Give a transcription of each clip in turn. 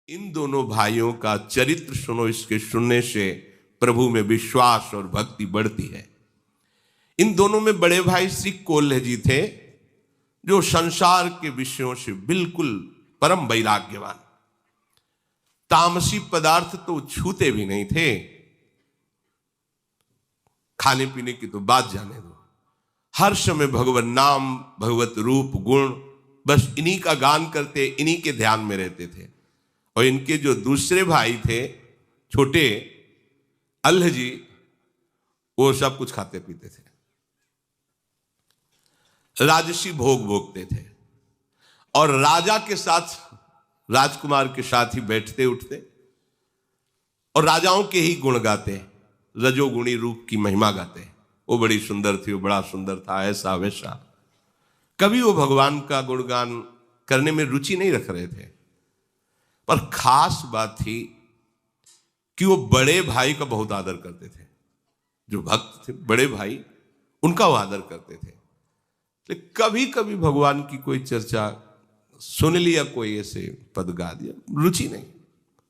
इन दोनों भाइयों का चरित्र सुनो, इसके सुनने से प्रभु में विश्वास और भक्ति बढ़ती है। इन दोनों में बड़े भाई श्री कोल्ह जी थे, जो संसार के विषयों से बिल्कुल परम वैराग्यवान, तामसी पदार्थ तो छूते भी नहीं थे। खाने पीने की तो बात जाने दो, हर समय भगवत नाम, भगवत रूप, गुण, बस इन्हीं का गान करते, इन्हीं के ध्यान में रहते थे। और इनके जो दूसरे भाई थे छोटे अल्ह जी, वो सब कुछ खाते पीते थे, राजसी भोग भोगते थे और राजा के साथ, राजकुमार के साथ ही बैठते उठते और राजाओं के ही गुण गाते, रजोगुणी रूप की महिमा गाते। वो बड़ी सुंदर थी, वो बड़ा सुंदर था, ऐसा वैसा। कभी वो भगवान का गुणगान करने में रुचि नहीं रख रहे थे। पर खास बात थी कि वो बड़े भाई का बहुत आदर करते थे। जो भक्त थे बड़े भाई, उनका वो आदर करते थे। लेकिन कभी कभी भगवान की कोई चर्चा सुन लिया, कोई ऐसे पद गा दिया, रुचि नहीं।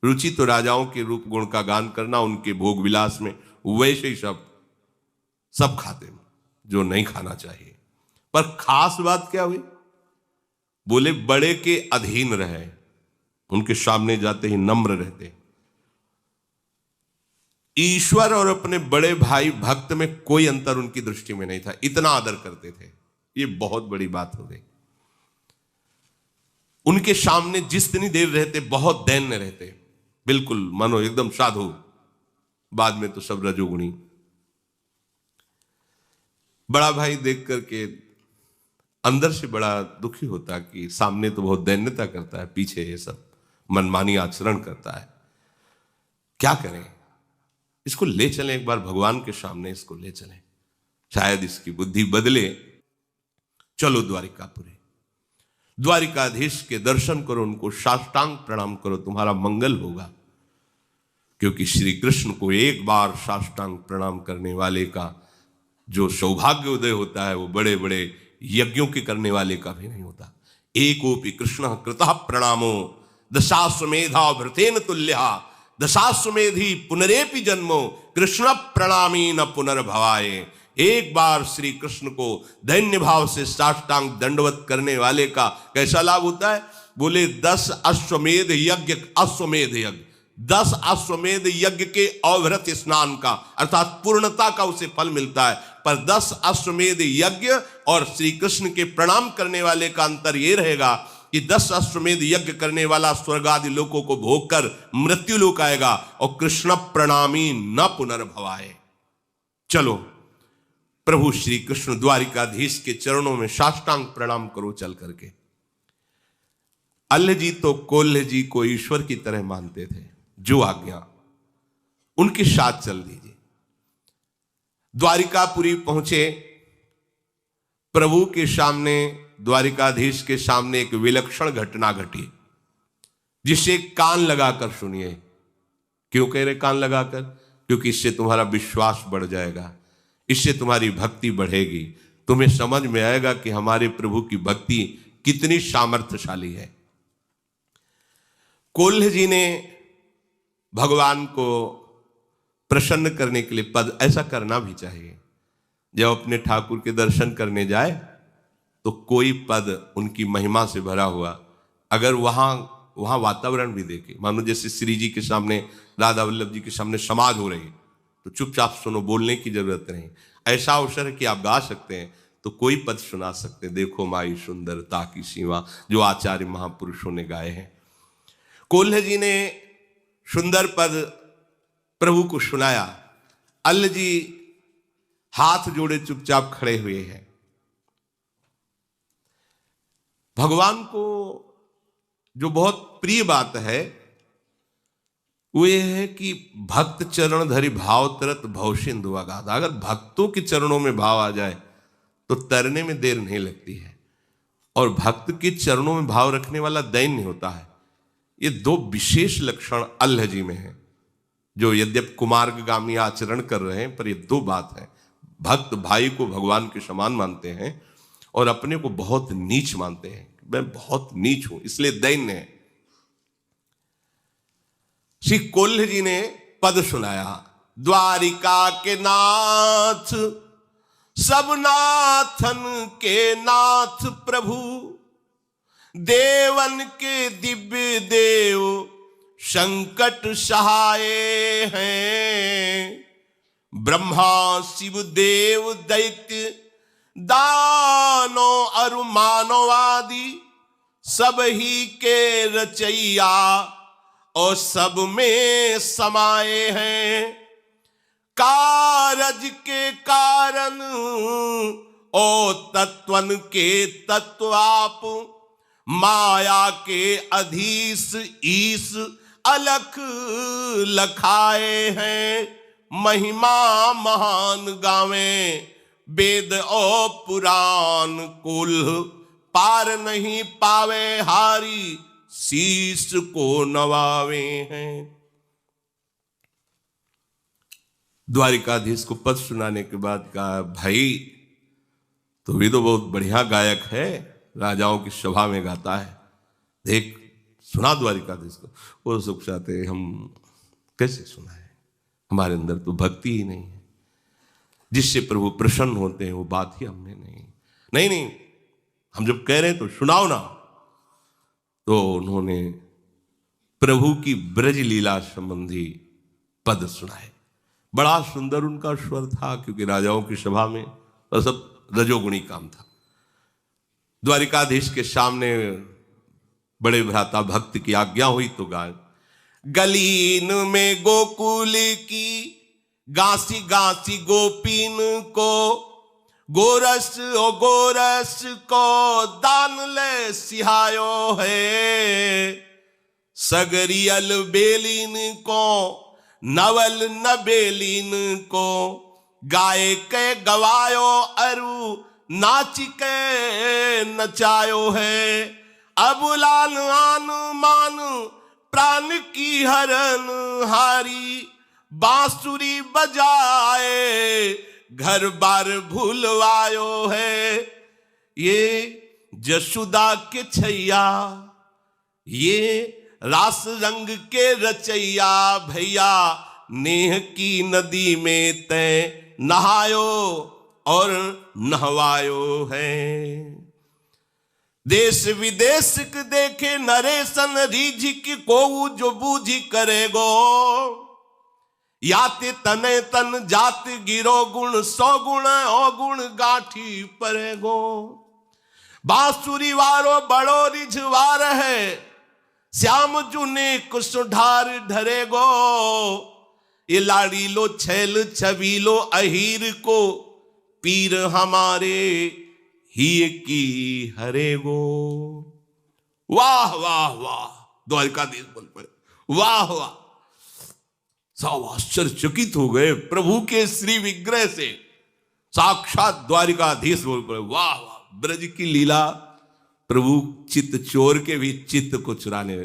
रुचि तो राजाओं के रूप गुण का गान करना, उनके भोग विलास में, वैसे ही सब खाते जो नहीं खाना चाहिए। पर खास बात क्या हुई, बोले बड़े के अधीन रहे, उनके सामने जाते ही नम्र रहते। ईश्वर और अपने बड़े भाई भक्त में कोई अंतर उनकी दृष्टि में नहीं था, इतना आदर करते थे। ये बहुत बड़ी बात हो गई। उनके सामने जितनी देर रहते बहुत दैन्य रहते, बिल्कुल मानो एकदम साधु। बाद में तो सब रजोगुणी। बड़ा भाई देख करके अंदर से बड़ा दुखी होता कि सामने तो बहुत दैन्यता करता है, पीछे ये सब मनमानी आचरण करता है। क्या करें, इसको ले चलें एक बार भगवान के सामने, इसको ले चलें, शायद इसकी बुद्धि बदले। चलो द्वारिकापुरी, द्वारिकाधीश के दर्शन करो, उनको साष्टांग प्रणाम करो, तुम्हारा मंगल होगा। क्योंकि श्री कृष्ण को एक बार साष्टांग प्रणाम करने वाले का जो सौभाग्य उदय होता है, वो बड़े बड़े यज्ञों के करने वाले का भी नहीं होता। एकोपि कृष्ण कृतः प्रणामो दशाश्वमेधा भृतेन तुल्यः दशाश्वमेधी पुनरेपि जन्मो कृष्ण प्रणामी न पुनर्भवाये। एक बार श्री कृष्ण को दैन्य भाव से साष्टांग दंडवत करने वाले का कैसा लाभ होता है? बोले 10 अश्वमेध यज्ञ, अश्वमेध यज्ञ, 10 अश्वमेध यज्ञ के अवृत स्नान का, अर्थात पूर्णता का उसे फल मिलता है। पर 10 अश्वमेध यज्ञ और श्री कृष्ण के प्रणाम करने वाले का अंतर यह रहेगा कि 10 अश्वमेध यज्ञ करने वाला स्वर्ग आदि लोकों को भोग कर मृत्यु लोक आएगा, और कृष्ण प्रणामी न पुनर्भवाए। चलो प्रभु श्री कृष्ण द्वारिकाधीश के चरणों में साष्टांग प्रणाम करो चल करके। अल्ह जी तो कोल्ह जी को ईश्वर की तरह मानते थे, जो आज्ञा उनके साथ चल दीजिए। द्वारिकापुरी पहुंचे, प्रभु के सामने, द्वारिकाधीश के सामने एक विलक्षण घटना घटी, जिसे कान लगाकर सुनिए। क्यों कह रहे कान लगाकर? क्योंकि इससे तुम्हारा विश्वास बढ़ जाएगा, इससे तुम्हारी भक्ति बढ़ेगी, तुम्हें समझ में आएगा कि हमारे प्रभु की भक्ति कितनी सामर्थ्यशाली है। कोल्ह जी ने भगवान को प्रसन्न करने के लिए पद, ऐसा करना भी चाहिए, जब अपने ठाकुर के दर्शन करने जाए तो कोई पद उनकी महिमा से भरा हुआ, अगर वहां वातावरण भी देखे, मानो जैसे श्री जी के सामने, राधा वल्लभ जी के सामने समाज हो रही, तो चुपचाप सुनो, बोलने की जरूरत नहीं। ऐसा अवसर है कि आप गा सकते हैं, तो कोई पद सुना सकते हैं। देखो माई सुंदरता की सीमा, जो आचार्य महापुरुषों ने गाए हैं। कोल्ह जी ने सुंदर पद प्रभु को सुनाया। अल्ह जी हाथ जोड़े चुपचाप खड़े हुए हैं। भगवान को जो बहुत प्रिय बात है वो ये है कि भक्त चरण धरि भाव तरत भव सिंधु अगाध। अगर भक्तों के चरणों में भाव आ जाए तो तरने में देर नहीं लगती है, और भक्त के चरणों में भाव रखने वाला दैन्य होता है। ये दो विशेष लक्षण अल्ह जी में है, जो यद्यप कुमार्गामी आचरण कर रहे हैं, पर ये दो बात है। भक्त भाई को भगवान के समान मानते हैं और अपने को बहुत नीच मानते हैं, मैं बहुत नीच हूं, इसलिए दैन्य है। श्री कोल्ह जी ने पद सुनाया, द्वारिका के नाथ सब नाथन के नाथ प्रभु, देवन के दिव्य देव संकट सहाय हैं। ब्रह्मा शिव देव दैत्य दानो अरु मानवादि, सब ही के रचैया और सब में समाये हैं। कारज के कारण ओ तत्वन के तत्व आप, माया के अधीश ईश अलख लखाए हैं। महिमा महान गावे वेद और पुराण, कुल पार नहीं पावे हारी शीश को नवावे हैं। द्वारिकाधीश को पद सुनाने के बाद कहा, भाई तो भी तो बहुत बढ़िया गायक है, राजाओं की सभा में गाता है, देख सुना द्वारिकाधीश को। वो सुख चाहते हम कैसे सुनाए, हमारे अंदर तो भक्ति ही नहीं है, जिससे प्रभु प्रसन्न होते हैं वो बात ही हमने नहीं, हम जब कह रहे हैं तो सुनाओ ना। तो उन्होंने प्रभु की ब्रज लीला संबंधी पद सुनाए। बड़ा सुंदर उनका स्वर था, क्योंकि राजाओं की सभा में वह सब रजोगुणी काम था। द्वारिकाधीश के सामने बड़े भ्राता भक्त की आज्ञा हुई तो गाय, गलीन में गोकुल की गासी गासी गोपीन को, गोरस ओ गोरस को दान ले सिहायो है। सगरियल बेलीन को नवल नबेलीन को, गाय के गवायो अरु नाच के नचायो है। अब लाल आन मान प्राण की हरन हारी, बांसुरी बजाए घर बार भूलवायो है। ये जसुदा के छैया, ये रास रंग के रचैया, भैया नेह की नदी में तय नहायो और नहवायो है। देश विदेश के देखे नरेशन रीझिक को जो बूझी करेगो, याते तने तन जात गिरो गुण, सौ गुण अवगुण गाठी परेगो। बांसुरी वारो बड़ो रिझवार है, श्याम जुने कुसुधार ढरेगो। ये लाड़ीलो छैल छबीलो अहीर को, पीर हमारे ही की हरेगो। वाह वाह वाह, द्वारिकाधीश बोल पड़े, वाह वाह। सब आश्चर्यचकित हो गए प्रभु के श्री विग्रह से। साक्षात द्वारिकाधीश बोल पड़े, वाह वाह। ब्रज की लीला, प्रभु चित्त चोर के भी चित्त को चुराने।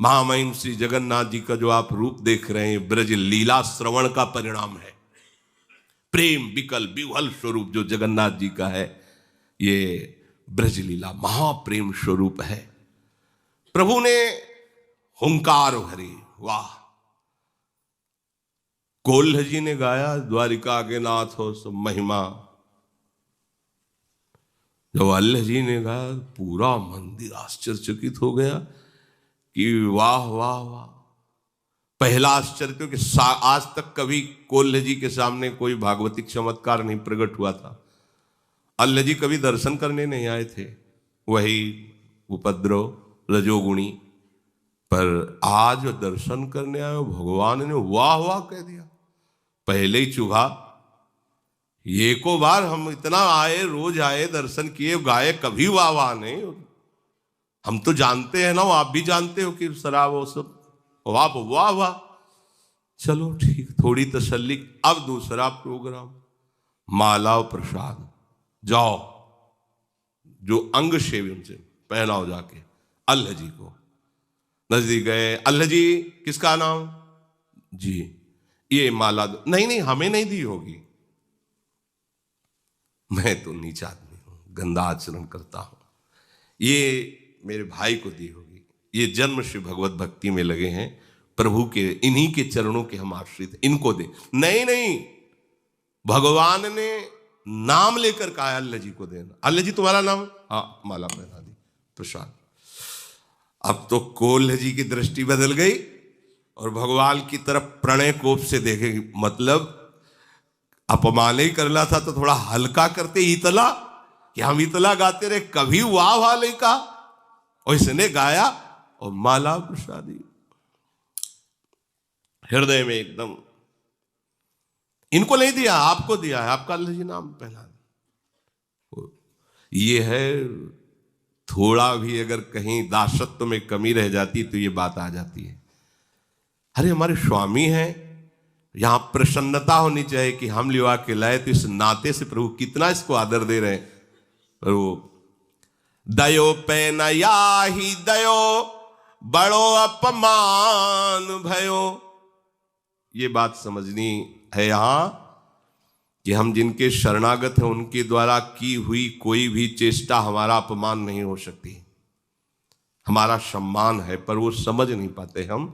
महामहिम श्री जगन्नाथ जी का जो आप रूप देख रहे हैं, ब्रज लीला श्रवण का परिणाम है। प्रेम विकल विह्वल स्वरूप जो जगन्नाथ जी का है, ये ब्रज लीला महाप्रेम स्वरूप है। प्रभु ने हुंकार भरी, वाह। कोल्ह जी ने गाया, द्वारिका के नाथ हो सब महिमा। जब अल्लाह जी ने गाया, पूरा मंदिर आश्चर्यचकित हो गया कि वाह वाह वाह। पहला आश्चर्य, क्योंकि आज तक कभी कोल्ह जी के सामने कोई भागवतिक चमत्कार नहीं प्रकट हुआ था। अल्लाह जी कभी दर्शन करने नहीं आए थे, वही उपद्रव रजोगुणी। पर आज दर्शन करने आए, भगवान ने वाह वाह कह दिया। पहले ही चुभा, ये को बार हम इतना आए, रोज आए, दर्शन किए, गाए, कभी वाह वाह नहीं। हम तो जानते हैं ना, आप भी जानते हो कि शराब वो सब वाह वाह वाह। चलो ठीक, थोड़ी तसल्ली। अब दूसरा प्रोग्राम, माला और प्रसाद। जाओ, जो अंग सेवन से पहनाओ जाके अल्लाह जी को। नजदीक गए, अल्लाह जी किसका नाम? जी, ये माला दो। नहीं नहीं, हमें नहीं दी होगी, मैं तो नीच आदमी हूं, गंदा आचरण करता हूं, ये मेरे भाई को दी होगी। ये जन्म से भगवत भक्ति में लगे हैं, प्रभु के, इन्हीं के चरणों के हम आश्रित हैं, इनको दे। नहीं नहीं, भगवान ने नाम लेकर कहा अल्लाह जी को देना। अल्लाह जी तुम्हारा नाम, हाँ, माला पहना दी, प्रसाद। अब तो कोल्ह जी की दृष्टि बदल गई और भगवान की तरफ प्रणय कोप से देखेगी, मतलब अपमान ही करना था तो थोड़ा हल्का करते, इतला कि हम इतला गाते रहे, कभी वाह वाह नहीं कहा, और इसने गाया और माला प्रसादी हृदय में एकदम। इनको नहीं दिया, आपको दिया है, आपका अल्लाह जी नाम पहला। ये है, थोड़ा भी अगर कहीं दासत्व में कमी रह जाती तो ये बात आ जाती है। अरे हमारे स्वामी हैं, यहां प्रसन्नता होनी चाहिए कि हम लिवा के लाए, तो इस नाते से प्रभु कितना इसको आदर दे रहे हैं। प्रभु दयो पे नया ही दयो, बड़ो अपमान भयो। ये बात समझनी है यहां कि हम जिनके शरणागत हैं उनके द्वारा की हुई कोई भी चेष्टा हमारा अपमान नहीं हो सकती, हमारा सम्मान है। पर वो समझ नहीं पाते, हम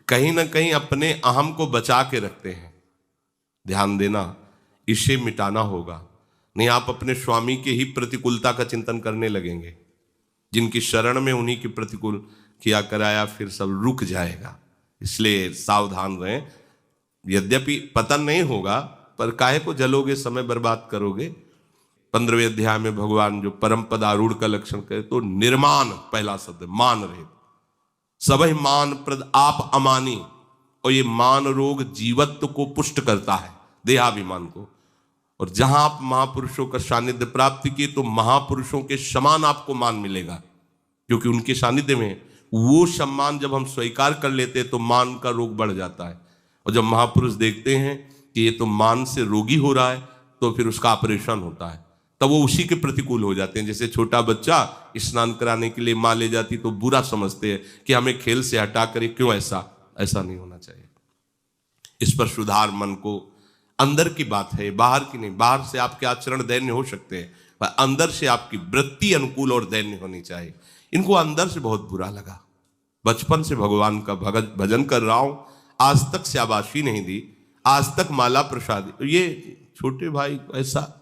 कहीं ना कहीं अपने अहम को बचा के रखते हैं। ध्यान देना, इसे मिटाना होगा, नहीं आप अपने स्वामी के ही प्रतिकूलता का चिंतन करने लगेंगे। जिनकी शरण में उन्हीं की प्रतिकूल किया कराया, फिर सब रुक जाएगा। इसलिए सावधान रहें। यद्यपि पतन नहीं होगा, पर काहे को जलोगे, समय बर्बाद करोगे। 15वें अध्याय में भगवान जो परम पद आरूढ़ का लक्षण करे, तो निर्मान पहला शब्द, मान रहे सबही मान प्रद आप अमानी। और ये मान रोग जीवत्व को पुष्ट करता है, देहाभिमान को। और जहां आप महापुरुषों का सानिध्य प्राप्त किए तो महापुरुषों के समान आपको मान मिलेगा, क्योंकि उनके सानिध्य में वो सम्मान जब हम स्वीकार कर लेते हैं तो मान का रोग बढ़ जाता है। और जब महापुरुष देखते हैं कि ये तो मान से रोगी हो रहा है, तो फिर उसका ऑपरेशन होता है, तब वो उसी के प्रतिकूल हो जाते हैं। जैसे छोटा बच्चा स्नान कराने के लिए माँ ले जाती तो बुरा समझते हैं कि हमें खेल से हटा कर, क्यों ऐसा नहीं होना चाहिए। इस पर सुधार मन को, अंदर की बात है, बाहर की नहीं। बाहर से आपके आचरण दैन्य हो सकते हैं, पर अंदर से आपकी वृत्ति अनुकूल और दैन्य होनी चाहिए। इनको अंदर से बहुत बुरा लगा। बचपन से भगवान का भजन कर रहा हूं, आज तक शाबाशी नहीं दी, आज तक माला प्रसादी। ये छोटे भाई ऐसा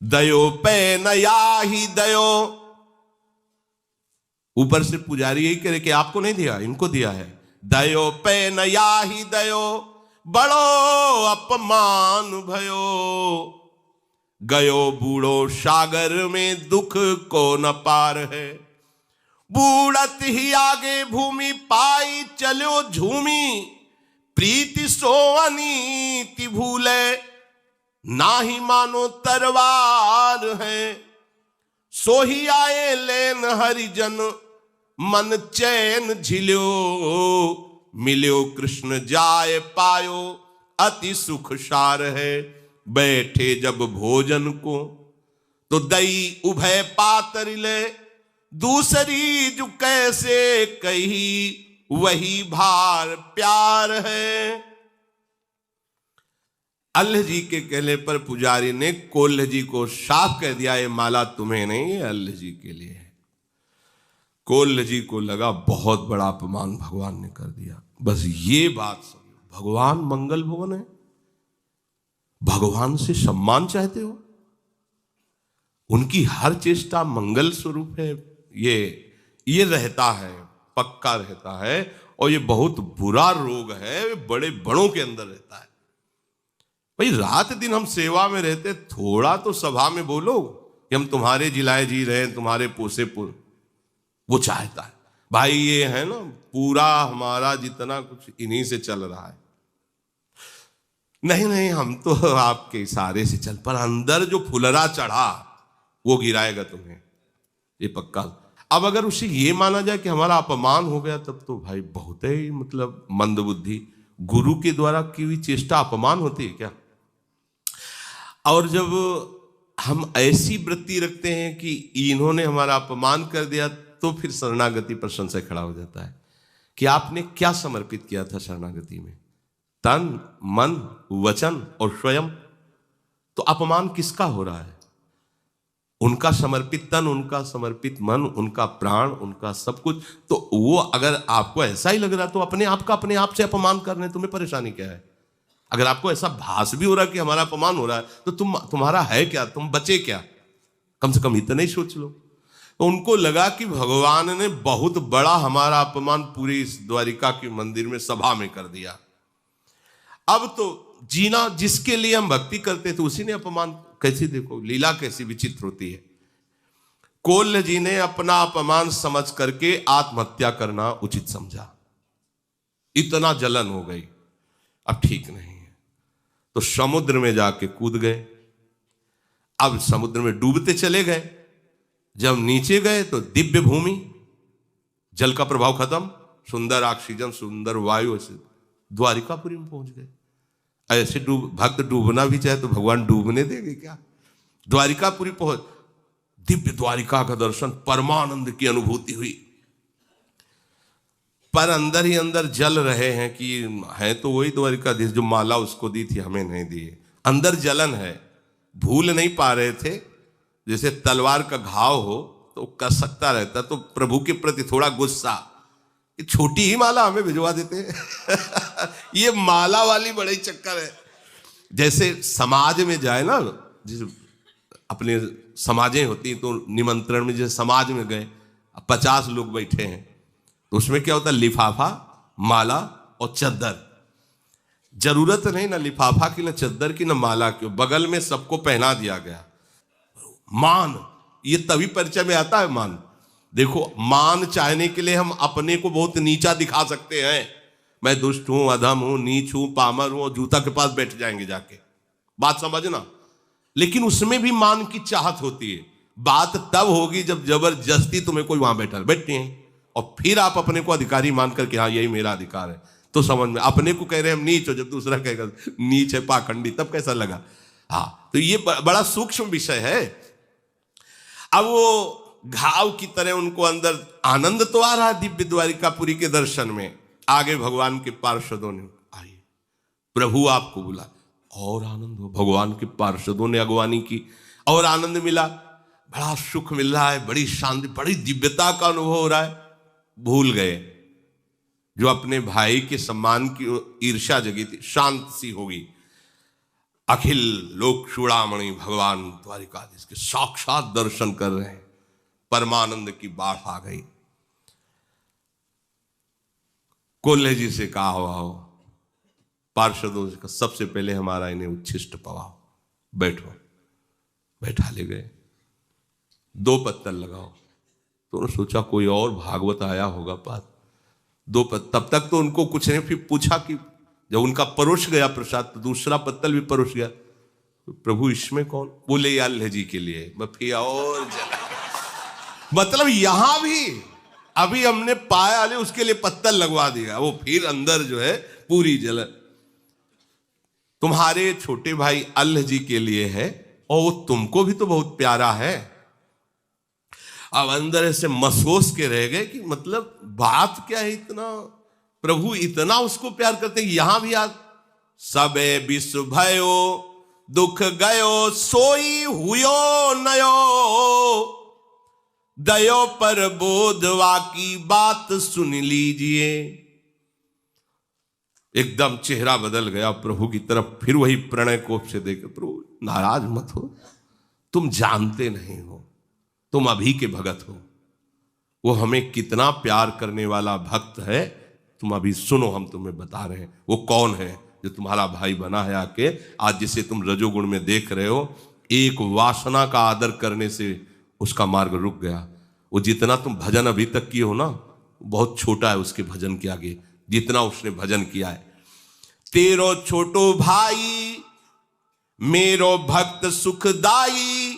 दयो पे नया ही दयो, ऊपर से पुजारी यही करे कि आपको नहीं दिया, इनको दिया है। दयो पे नया ही दयो, बड़ो अपमान भयो। गयो बूढ़ो सागर में दुख को न पार है, बूढ़त ही आगे भूमि पाई चलो झूमी। प्रीति सो अनीति भूले, ना ही मानो तरवार है। सो ही आए लेन हरिजन, मन चैन झिल्यो। मिल्यो कृष्ण जाय पायो, अति सुख सार है। बैठे जब भोजन को, तो दई उभय पातर ले। दूसरी जो कैसे कही, वही भार प्यार है। अल्लाह जी के कहने पर पुजारी ने कोल्ह जी को साफ कह दिया, ये माला तुम्हें नहीं, ये अल्लाह जी के लिए है। कोल्ह जी को लगा बहुत बड़ा अपमान भगवान ने कर दिया। बस ये बात समझो, भगवान मंगल भवन है, भगवान से सम्मान चाहते हो, उनकी हर चेष्टा मंगल स्वरूप है। ये रहता है, पक्का रहता है। और ये बहुत बुरा रोग है, बड़े बड़ों के अंदर रहता है। भाई रात दिन हम सेवा में रहते, थोड़ा तो सभा में बोलो कि हम तुम्हारे जिलाए जी रहे, तुम्हारे पोसे पुर। वो चाहता है भाई, ये है ना, पूरा हमारा जितना कुछ इन्हीं से चल रहा है। नहीं हम तो आपके इशारे से चल, पर अंदर जो फुलरा चढ़ा वो गिराएगा तुम्हें, ये पक्का। अब अगर उसे ये माना जाए कि हमारा अपमान हो गया, तब तो भाई बहुत ही मतलब मंदबुद्धि। गुरु के द्वारा की हुई चेष्टा अपमान होती है क्या? और जब हम ऐसी वृत्ति रखते हैं कि इन्होंने हमारा अपमान कर दिया, तो फिर शरणागति पर संशय खड़ा हो जाता है कि आपने क्या समर्पित किया था शरणागति में, तन मन वचन और स्वयं। तो अपमान किसका हो रहा है? उनका समर्पित तन, उनका समर्पित मन, उनका प्राण, उनका सब कुछ। तो वो अगर आपको ऐसा ही लग रहा तो अपने आप का अपने आप से अपमान करने तुम्हें परेशानी क्या है? अगर आपको ऐसा भास भी हो रहा है कि हमारा अपमान हो रहा है तो तुम्हारा है क्या, तुम बचे क्या? कम से कम इतना ही सोच लो। तो उनको लगा कि भगवान ने बहुत बड़ा हमारा अपमान पूरी इस द्वारिका के मंदिर में सभा में कर दिया। अब तो जीना जिसके लिए हम भक्ति करते थे उसी ने अपमान। कैसी देखो लीला कैसी विचित्र होती है। कोल्ह जी ने अपना अपमान समझ करके आत्महत्या करना उचित समझा। इतना जलन हो गई, अब ठीक नहीं है, तो समुद्र में जाके कूद गए। अब समुद्र में डूबते चले गए। जब नीचे गए तो दिव्य भूमि, जल का प्रभाव खत्म, सुंदर ऑक्सीजन, सुंदर वायु, ऐसे द्वारिकापुरी में पहुंच गए। ऐसे भक्त डूबना भी चाहे तो भगवान डूबने देंगे क्या? द्वारिकापुरी पहुंच, दिव्य द्वारिका का दर्शन, परमानंद की अनुभूति हुई। पर अंदर ही अंदर जल रहे हैं कि है तो वही द्वारिकाधीश जो माला उसको दी थी हमें नहीं दी। अंदर जलन है, भूल नहीं पा रहे थे। जैसे तलवार का घाव हो तो कर सकता रहता, तो प्रभु के प्रति थोड़ा गुस्सा, छोटी ही माला हमें भिजवा देते हैं। ये माला वाली बड़ी चक्कर है। जैसे समाज में जाए ना, जिस अपने समाजें होती तो निमंत्रण में, जैसे समाज में गए 50 लोग बैठे हैं तो उसमें क्या होता है, लिफाफा, माला और चद्दर। जरूरत नहीं ना लिफाफा की, ना चद्दर की, ना माला की, बगल में सबको पहना दिया गया। मान, ये तभी परिचय में आता है मान। देखो मान चाहने के लिए हम अपने को बहुत नीचा दिखा सकते हैं। मैं दुष्ट हूं, अधम हूं, नीच हूं, पामर हूं, और जूता के पास बैठ जाएंगे जाके, बात समझना। लेकिन उसमें भी मान की चाहत होती है। बात तब होगी जब जबरदस्ती तुम्हें कोई वहां बैठे हैं और फिर आप अपने को अधिकारी मान करके हाँ यही मेरा अधिकार है, तो समझ में। अपने को कह रहे हैं हम नीच हो, जब दूसरा कहेगा नीच है, पाखंडी, तब कैसा लगा? हाँ, तो ये बड़ा सूक्ष्म विषय है। अब वो घाव की तरह उनको अंदर आनंद तो आ रहा है दिव्य द्वारिकापुरी के दर्शन में। आगे भगवान के पार्षदों ने, आइए प्रभु आपको बुला, और आनंद हो। भगवान के पार्षदों ने अगवानी की और आनंद मिला, बड़ा सुख मिल रहा है, बड़ी शांति, बड़ी दिव्यता का अनुभव हो रहा है। भूल गए जो अपने भाई के सम्मान की ईर्ष्या जगी थी, शांत सी होगी। अखिल लोक चूड़ामणि भगवान द्वारिकाधीश के साक्षात दर्शन कर रहे हैं, परमानंद की बाढ़ आ गई। कोल्हे जी से कहा हो, पार्षदों से कहा, सबसे पहले हमारा इन्हें उच्छिष्ट पवाओ, बैठो। बैठा ले गए, 2 पत्तल लगाओ। तो उन्होंने सोचा कोई और भागवत आया होगा पास, 2 पत्तल। तब तक तो उनको कुछ नहीं, फिर पूछा कि जब उनका परोस गया प्रसाद तो दूसरा पत्तल भी परोस गया। तो प्रभु इसमें कौन? बोले अल्लाह जी के लिए। फिर और मतलब यहां भी अभी हमने पाया ले उसके लिए पत्तल लगवा दिया, वो फिर अंदर जो है पूरी जलन। तुम्हारे छोटे भाई अल्लाह जी के लिए है और वो तुमको भी तो बहुत प्यारा है। अब अंदर ऐसे महसूस के रह गए कि मतलब बात क्या है, इतना प्रभु इतना उसको प्यार करते। यहां भी आज सबे विश्व भयो दुख गयो सोई हुयो नयो, दयो पर बोधवा की बात सुन लीजिए। एकदम चेहरा बदल गया प्रभु की तरफ, फिर वही प्रणय कोप से देखे, प्रभु नाराज मत हो, तुम जानते नहीं हो, तुम अभी के भगत हो, वो हमें कितना प्यार करने वाला भक्त है, तुम अभी सुनो, हम तुम्हें बता रहे हैं वो कौन है जो तुम्हारा भाई बना है आके। आज जिसे तुम रजोगुण में देख रहे हो, एक वासना का आदर करने से उसका मार्ग रुक गया। वो जितना तुम भजन अभी तक किए हो ना, बहुत छोटा है उसके भजन के आगे, जितना उसने भजन किया है। तेरो छोटो भाई मेरो भक्त सुखदाई,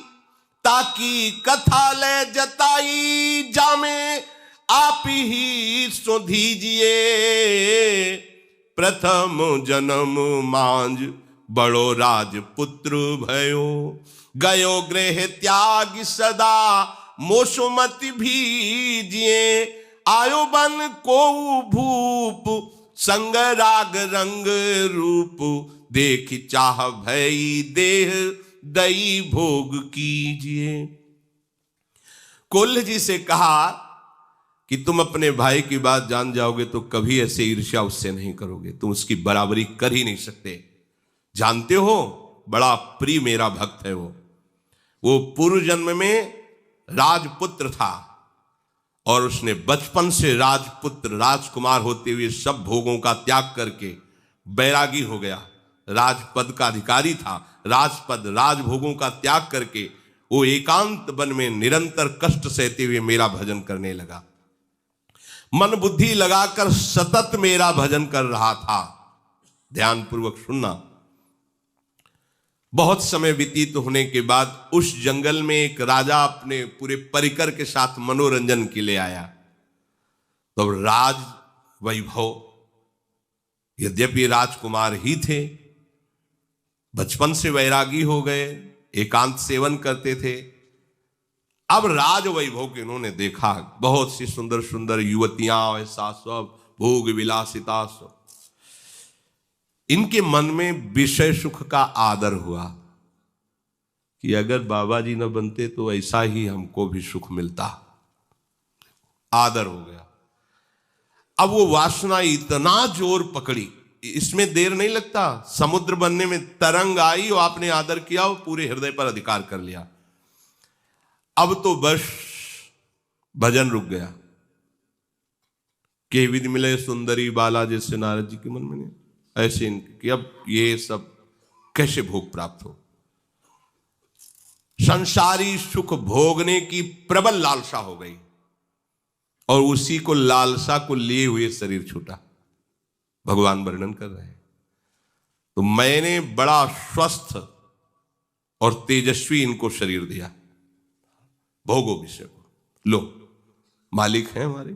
ताकि कथा ले जताई जामे आप ही सो दीजिए। प्रथम जन्म मांझ बड़ो राजपुत्र भयो, गयो गृह त्याग सदा मोसुमति भीजिए। आयो बन को भूप संग राग रंग रूप, देख चाह भई देह दई भोग कीजिए। कोल्ह जी से कहा कि तुम अपने भाई की बात जान जाओगे तो कभी ऐसे ईर्ष्या उससे नहीं करोगे, तुम उसकी बराबरी कर ही नहीं सकते। जानते हो, बड़ा प्रिय मेरा भक्त है वो पूर्व जन्म में राजपुत्र था और उसने बचपन से राजपुत्र राजकुमार होते हुए सब भोगों का त्याग करके बैरागी हो गया। राजपद का अधिकारी था, राजपद राजभोगों का त्याग करके वो एकांत वन में निरंतर कष्ट सहते हुए मेरा भजन करने लगा। मन बुद्धि लगाकर सतत मेरा भजन कर रहा था। ध्यानपूर्वक सुनना। बहुत समय व्यतीत होने के बाद उस जंगल में एक राजा अपने पूरे परिकर के साथ मनोरंजन के लिए आया। तो राज वैभव, यद्यपि राजकुमार ही थे, बचपन से वैरागी हो गए, एकांत सेवन करते थे। अब राज वैभव के इन्होंने देखा, बहुत सी सुंदर सुंदर युवतियां, ऐसा सब भोग विलासिता सब। इनके मन में विषय सुख का आदर हुआ कि अगर बाबा जी न बनते तो ऐसा ही हमको भी सुख मिलता। आदर हो गया। अब वो वासना इतना जोर पकड़ी, इसमें देर नहीं लगता। समुद्र बनने में तरंग आई और आपने आदर किया, वो पूरे हृदय पर अधिकार कर लिया। अब तो बस भजन रुक गया। के विधि मिले सुंदरी बाला, जैसे नारद जी के मन में नहीं, ऐसे कि अब ये सब कैसे भोग प्राप्त हो। संसारी सुख भोगने की प्रबल लालसा हो गई और उसी को लालसा को लिए हुए शरीर छूटा। भगवान वर्णन कर रहे हैं, तो मैंने बड़ा स्वस्थ और तेजस्वी इनको शरीर दिया। भोगो विषय को, लो मालिक है हमारे।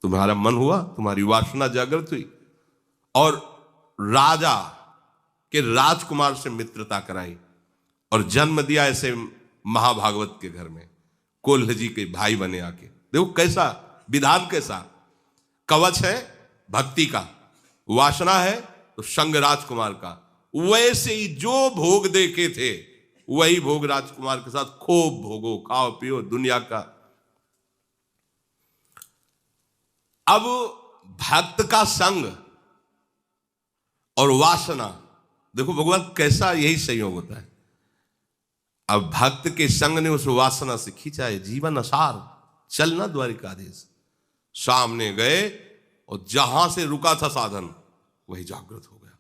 तुम्हारा मन हुआ, तुम्हारी वासना जागृत हुई और राजा के राजकुमार से मित्रता कराई और जन्म दिया ऐसे महाभागवत के घर में। कोल्ह जी के भाई बने आके। देखो कैसा विधान, कैसा कवच है भक्ति का, वासना है तो संग राजकुमार का। वैसे ही जो भोग देखे थे वही भोग राजकुमार के साथ खूब भोगो, खाओ पियो दुनिया का। अब भक्त का संग और वासना, देखो भगवान कैसा यही संयोग होता है। अब भक्त के संग ने उस वासना से खींचा है, जीवन असार चलना द्वारिकाधीश। सामने गए और जहां से रुका था साधन वही जागृत हो गया।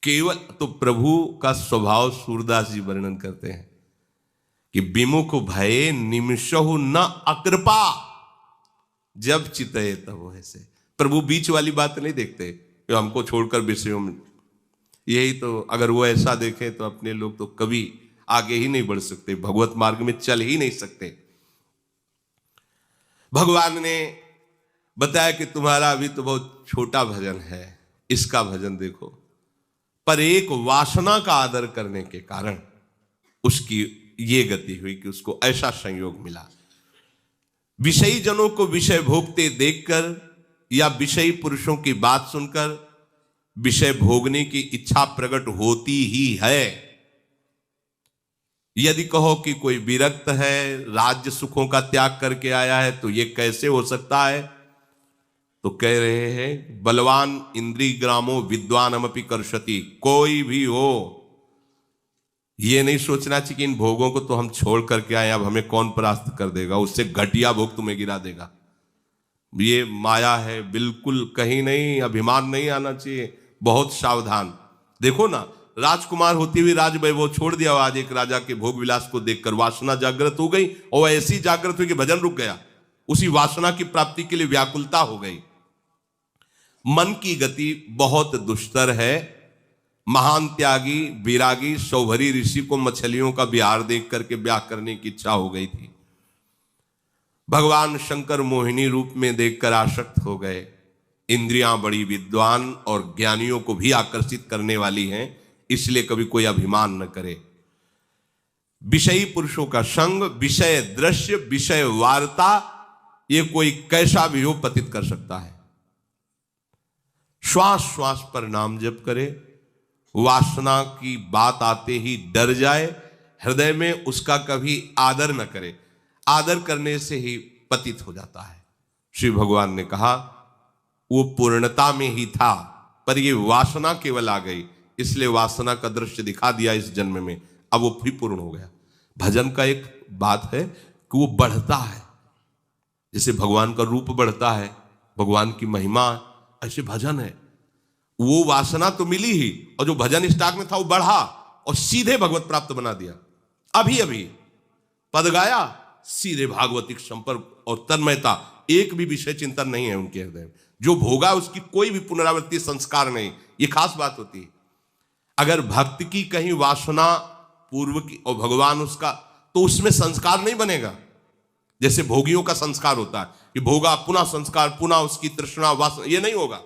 केवल तो प्रभु का स्वभाव सूरदास जी वर्णन करते हैं कि विमुख भये निमिषहु न अकृपा, जब चितये तब ऐसे। प्रभु बीच वाली बात नहीं देखते, तो हमको छोड़कर विषयों में। यही तो अगर वो ऐसा देखें तो अपने लोग तो कभी आगे ही नहीं बढ़ सकते, भगवत मार्ग में चल ही नहीं सकते। भगवान ने बताया कि तुम्हारा अभी तो बहुत छोटा भजन है, इसका भजन देखो। पर एक वासना का आदर करने के कारण उसकी ये गति हुई कि उसको ऐसा संयोग मिला। विषयी जनों को विषय भोगते देखकर या विषयी पुरुषों की बात सुनकर विषय भोगने की इच्छा प्रकट होती ही है। यदि कहो कि कोई विरक्त है, राज्य सुखों का त्याग करके आया है, तो ये कैसे हो सकता है? तो कह रहे हैं बलवान इंद्रिय ग्रामो विद्वानमपि कर्षति। कोई भी हो, ये नहीं सोचना चाहिए कि इन भोगों को तो हम छोड़ करके आए, अब हमें कौन परास्त कर देगा, उससे घटिया भोग तुम्हें गिरा देगा। ये माया है, बिल्कुल कहीं नहीं, अभिमान नहीं आना चाहिए। बहुत सावधान। देखो ना, राजकुमार होती हुई राज वैभव छोड़ दिया, आज एक राजा के भोग विलास को देखकर वासना जागृत हो गई और ऐसी जागृत हुई कि भजन रुक गया। उसी वासना की प्राप्ति के लिए व्याकुलता हो गई। मन की गति बहुत दुष्टर है। महान त्यागी विरागी सौभरी ऋषि को मछलियों का विहार देख करके ब्याह करने की इच्छा हो गई थी। भगवान शंकर मोहिनी रूप में देखकर आसक्त हो गए। इंद्रियां बड़ी विद्वान और ज्ञानियों को भी आकर्षित करने वाली हैं, इसलिए कभी कोई अभिमान न करे। विषयी पुरुषों का संग, विषय दृश्य, विषय वार्ता, ये कोई कैसा भी हो पतित कर सकता है। श्वास श्वास पर नाम जप करे, वासना की बात आते ही डर जाए, हृदय में उसका कभी आदर न करे। आदर करने से ही पतित हो जाता है। श्री भगवान ने कहा वो पूर्णता में ही था, पर ये वासना केवल आ गई, इसलिए वासना का दृश्य दिखा दिया इस जन्म में, अब वो भी पूर्ण हो गया। भजन का एक बात है कि वो बढ़ता है, जैसे भगवान का रूप बढ़ता है, भगवान की महिमा, ऐसे भजन है। वो वासना तो मिली ही, और जो भजन स्टॉक में था वो बढ़ा और सीधे भगवत प्राप्त बना दिया। अभी अभी पद गाया, सीधे भागवतिक संपर्क और तन्मयता, एक भी विषय चिंतन नहीं है उनके हृदय में। जो भोगा उसकी कोई भी पुनरावृत्ति संस्कार नहीं, ये खास बात होती है। अगर भक्त की कहीं वासना पूर्व की और भगवान उसका, तो उसमें संस्कार नहीं बनेगा। जैसे भोगियों का संस्कार होता है कि भोगा पुनः संस्कार, पुनः उसकी तृष्णा वासना, ये नहीं होगा।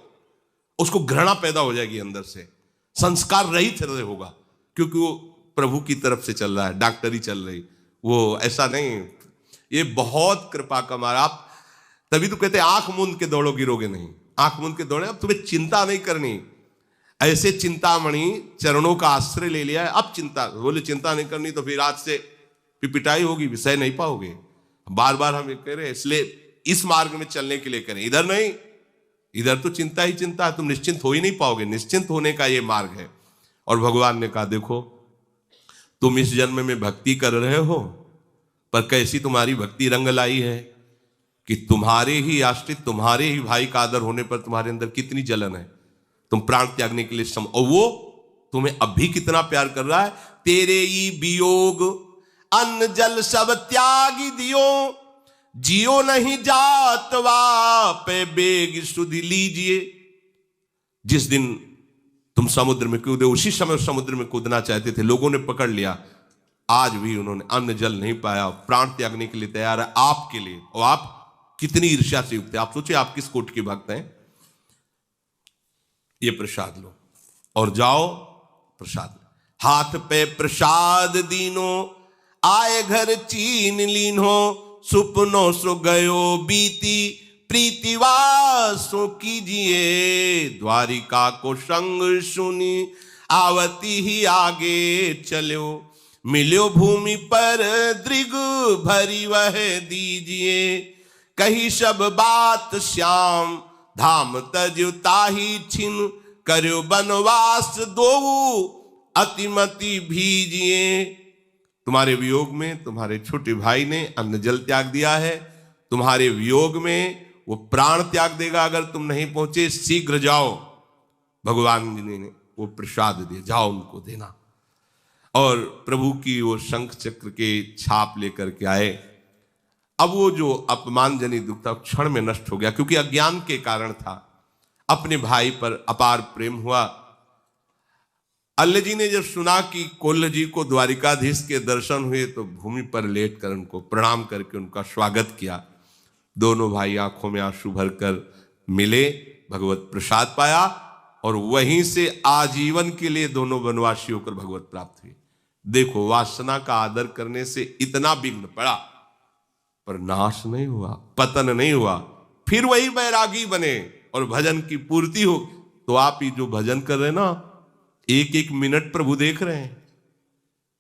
उसको घृणा पैदा हो जाएगी अंदर से, संस्कार रहित हृदय होगा, क्योंकि वो प्रभु की तरफ से चल रहा है, डॉक्टरी चल रही, वो ऐसा नहीं। ये बहुत कृपा का मारा। आप तभी तो कहते हैं आंख मूंद के दौड़ो गिरोगे नहीं, आंख मूंद के दौड़े। अब तुम्हें चिंता नहीं करनी, ऐसे चिंतामणि चरणों का आश्रय ले लिया है, अब चिंता, बोले चिंता नहीं करनी तो फिर आज से पिटाई होगी, विषय नहीं पाओगे। बार बार हम ये कह रहे हैं, इसलिए इस मार्ग में चलने के लिए करें, इधर नहीं। इधर तो चिंता ही चिंता है, तुम निश्चिंत हो ही नहीं पाओगे। निश्चिंत होने का ये मार्ग है। और भगवान ने कहा देखो तुम इस जन्म में भक्ति कर रहे हो, पर कैसी तुम्हारी भक्ति रंग लाई है कि तुम्हारे ही आश्रित, तुम्हारे ही भाई का आदर होने पर तुम्हारे अंदर कितनी जलन है, तुम प्राण त्यागने के लिए और वो तुम्हें अब भी कितना प्यार कर रहा है। तेरे ही वियोग अन्न जल सब त्यागी दियो, जियो नहीं जात वापे बेग सुधि लीजिए। जिस दिन तुम समुद्र में कूदे, उसी समय समुद्र में कूदना चाहते थे, लोगों ने पकड़ लिया, आज भी उन्होंने अन्न जल नहीं पाया, प्राण त्यागने के लिए तैयार है आपके लिए। और आप कितनी ईर्ष्या से युक्त है। आप सोचिए आप किस कोट के भक्त हैं। ये प्रसाद लो और जाओ प्रसाद। हाथ पे प्रसाद दीनो, आए घर चीन लीनो, सुपनो सो गयो बीती, प्रीतिवासो कीजिए। द्वारिका को संग सुनी, आवती ही आगे चलो, मिलो भूमि पर दृग भरी वह दीजिए। कही सब बात श्याम, धाम तज ताही छिन, करो बनवास दो अतिमति भीजिए। तुम्हारे वियोग में तुम्हारे छोटे भाई ने अन्न जल त्याग दिया है, तुम्हारे वियोग में वो प्राण त्याग देगा अगर तुम नहीं पहुंचे। शीघ्र जाओ, भगवान जी ने वो प्रसाद दिए, जाओ उनको देना। और प्रभु की वो शंख चक्र के छाप लेकर के आए। अब वो जो अपमानजनित दुख था क्षण में नष्ट हो गया, क्योंकि अज्ञान के कारण था। अपने भाई पर अपार प्रेम हुआ। अल्ल जी ने जब सुना कि कोल्ह जी को द्वारिकाधीश के दर्शन हुए, तो भूमि पर लेट कर उनको प्रणाम करके उनका स्वागत किया। दोनों भाई आंखों में आंसू भरकर मिले, भगवत प्रसाद पाया, और वहीं से आजीवन के लिए दोनों वनवासी होकर भगवत प्राप्त हुए। देखो वासना का आदर करने से इतना विघ्न पड़ा, पर नाश नहीं हुआ, पतन नहीं हुआ, फिर वही बैरागी बने और भजन की पूर्ति हो। तो आप ही जो भजन कर रहे हैं ना, एक एक मिनट प्रभु देख रहे हैं,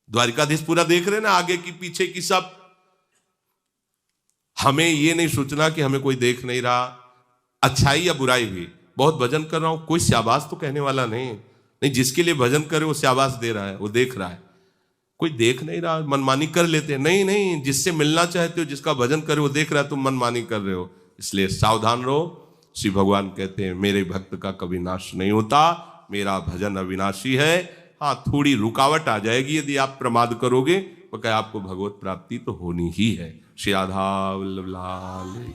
द्वारिकाधीश पूरा देख रहे हैं ना, आगे की पीछे की सब। हमें ये नहीं सोचना कि हमें कोई देख नहीं रहा, अच्छाई या बुराई भी। बहुत भजन कर रहा हूं, कोई शाबाश तो कहने वाला नहीं, जिसके लिए भजन करे वो शाबाश दे रहा है, वो देख रहा है। कोई देख नहीं रहा, मनमानी कर लेते हैं। नहीं, जिससे मिलना चाहते हो, जिसका भजन करे वो देख रहा है, तुम मनमानी कर रहे हो, इसलिए सावधान रहो। श्री भगवान कहते हैं मेरे भक्त का कभी नाश नहीं होता, मेरा भजन अविनाशी है। हाँ, थोड़ी रुकावट आ जाएगी यदि आप प्रमाद करोगे, तो क्या आपको भगवत प्राप्ति तो होनी ही है। श्री राधा वल्लभ लाल।